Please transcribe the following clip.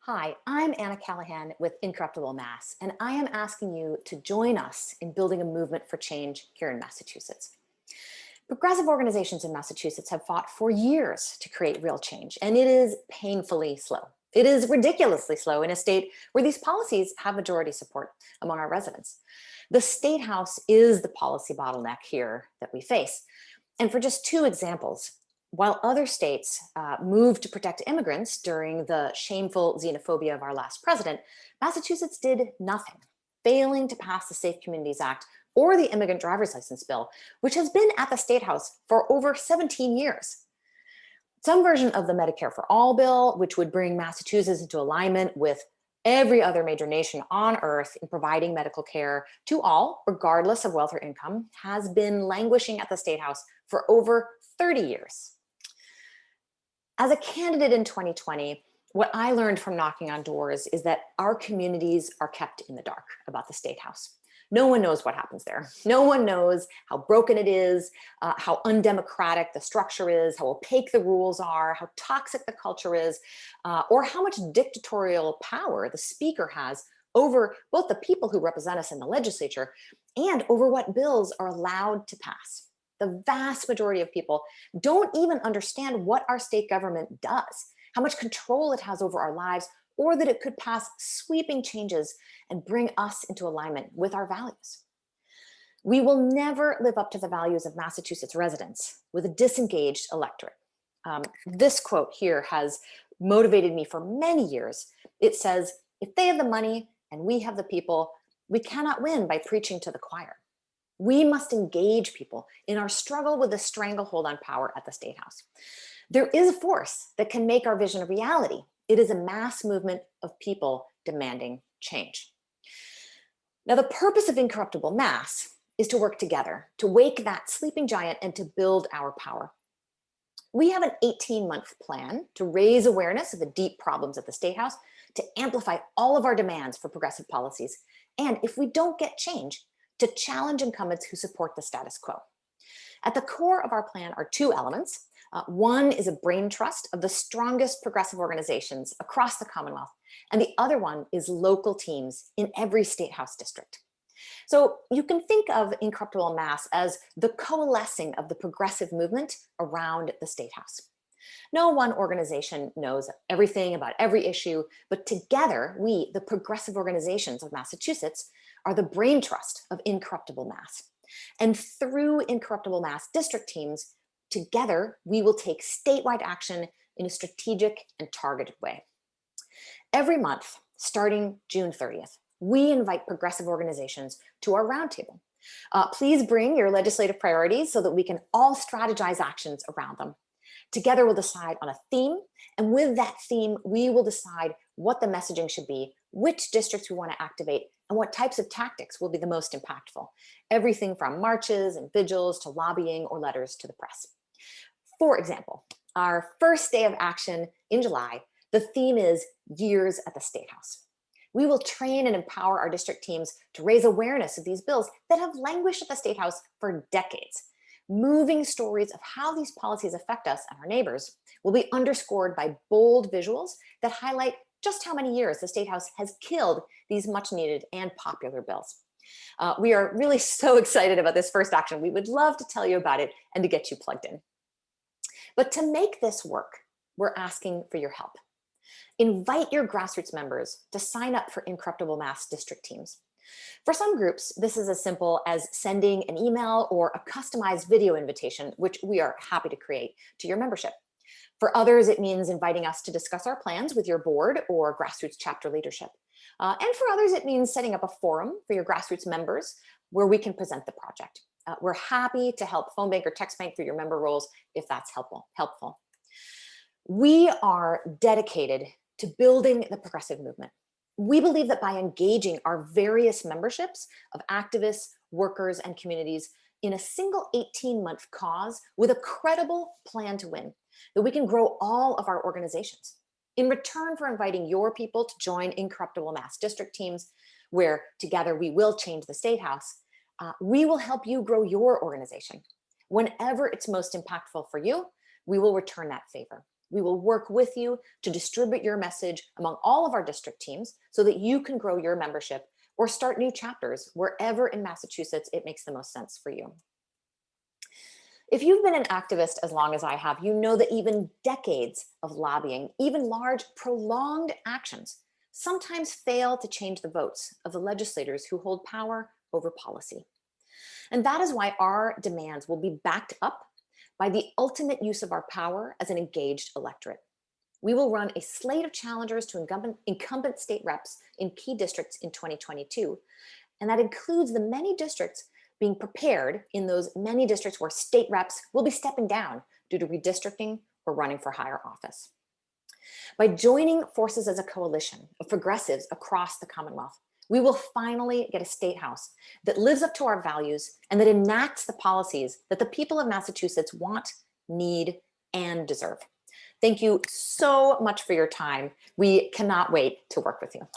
Hi, I'm Anna Callahan with Incorruptible Mass, and I am asking you to join us in building a movement for change here in Massachusetts. Progressive organizations in Massachusetts have fought for years to create real change, and it is painfully slow. It is ridiculously slow in a state where these policies have majority support among our residents. The State House is the policy bottleneck here that we face. And for just two examples, while other states moved to protect immigrants during the shameful xenophobia of our last president, Massachusetts did nothing, failing to pass the Safe Communities Act or the Immigrant Driver's License Bill, which has been at the State House for over 17 years. Some version of the Medicare for All bill, which would bring Massachusetts into alignment with every other major nation on earth in providing medical care to all, regardless of wealth or income, has been languishing at the State House for over 30 years. As a candidate in 2020, what I learned from knocking on doors is that our communities are kept in the dark about the State House. No one knows what happens there. No one knows how broken it is, how undemocratic the structure is, how opaque the rules are, how toxic the culture is, or how much dictatorial power the speaker has over both the people who represent us in the legislature and over what bills are allowed to pass. The vast majority of people don't even understand what our state government does, how much control it has over our lives, or that it could pass sweeping changes and bring us into alignment with our values. We will never live up to the values of Massachusetts residents with a disengaged electorate. This quote here has motivated me for many years. It says, if they have the money and we have the people, we cannot win by preaching to the choir. We must engage people in our struggle with the stranglehold on power at the State House. There is a force that can make our vision a reality. It is a mass movement of people demanding change. Now, the purpose of Incorruptible Mass is to work together, to wake that sleeping giant and to build our power. We have an 18-month plan to raise awareness of the deep problems at the State House, to amplify all of our demands for progressive policies, and if we don't get change, to challenge incumbents who support the status quo. At the core of our plan are two elements. One is a brain trust of the strongest progressive organizations across the Commonwealth, and the other one is local teams in every State House district. So you can think of Incorruptible Mass as the coalescing of the progressive movement around the State House. No one organization knows everything about every issue, but together we, the progressive organizations of Massachusetts, are the brain trust of Incorruptible Mass. And through Incorruptible Mass district teams, together we will take statewide action in a strategic and targeted way. Every month, starting June 30th, we invite progressive organizations to our roundtable. Please bring your legislative priorities so that we can all strategize actions around them. Together we'll decide on a theme, and with that theme, we will decide what the messaging should be, which districts we want to activate, and what types of tactics will be the most impactful. Everything from marches and vigils to lobbying or letters to the press. For example, our first day of action in July, the theme is Years at the State House. We will train and empower our district teams to raise awareness of these bills that have languished at the State House for decades. Moving stories of how these policies affect us and our neighbors will be underscored by bold visuals that highlight just how many years the State House has killed these much needed and popular bills. We are really so excited about this first action. We would love to tell you about it and to get you plugged in. But to make this work, we're asking for your help. Invite your grassroots members to sign up for Incorruptible Mass district teams. For some groups, this is as simple as sending an email or a customized video invitation, which we are happy to create, to your membership. For others, it means inviting us to discuss our plans with your board or grassroots chapter leadership. And for others, it means setting up a forum for your grassroots members where we can present the project. We're happy to help phone bank or text bank through your member roles if that's helpful. We are dedicated to building the progressive movement. We believe that by engaging our various memberships of activists, workers, and communities in a single 18-month cause with a credible plan to win, that we can grow all of our organizations. In return for inviting your people to join Incorruptible Mass district teams, where together we will change the State House, we will help you grow your organization. Whenever it's most impactful for you, we will return that favor. We will work with you to distribute your message among all of our district teams so that you can grow your membership or start new chapters wherever in Massachusetts it makes the most sense for you. If you've been an activist as long as I have, you know that even decades of lobbying, even large prolonged actions, sometimes fail to change the votes of the legislators who hold power over policy. And that is why our demands will be backed up by the ultimate use of our power as an engaged electorate. We will run a slate of challengers to incumbent state reps in key districts in 2022. And that includes the many districts being prepared in those many districts where state reps will be stepping down due to redistricting or running for higher office. By joining forces as a coalition of progressives across the Commonwealth, we will finally get a state house that lives up to our values and that enacts the policies that the people of Massachusetts want, need, and deserve. Thank you so much for your time. We cannot wait to work with you.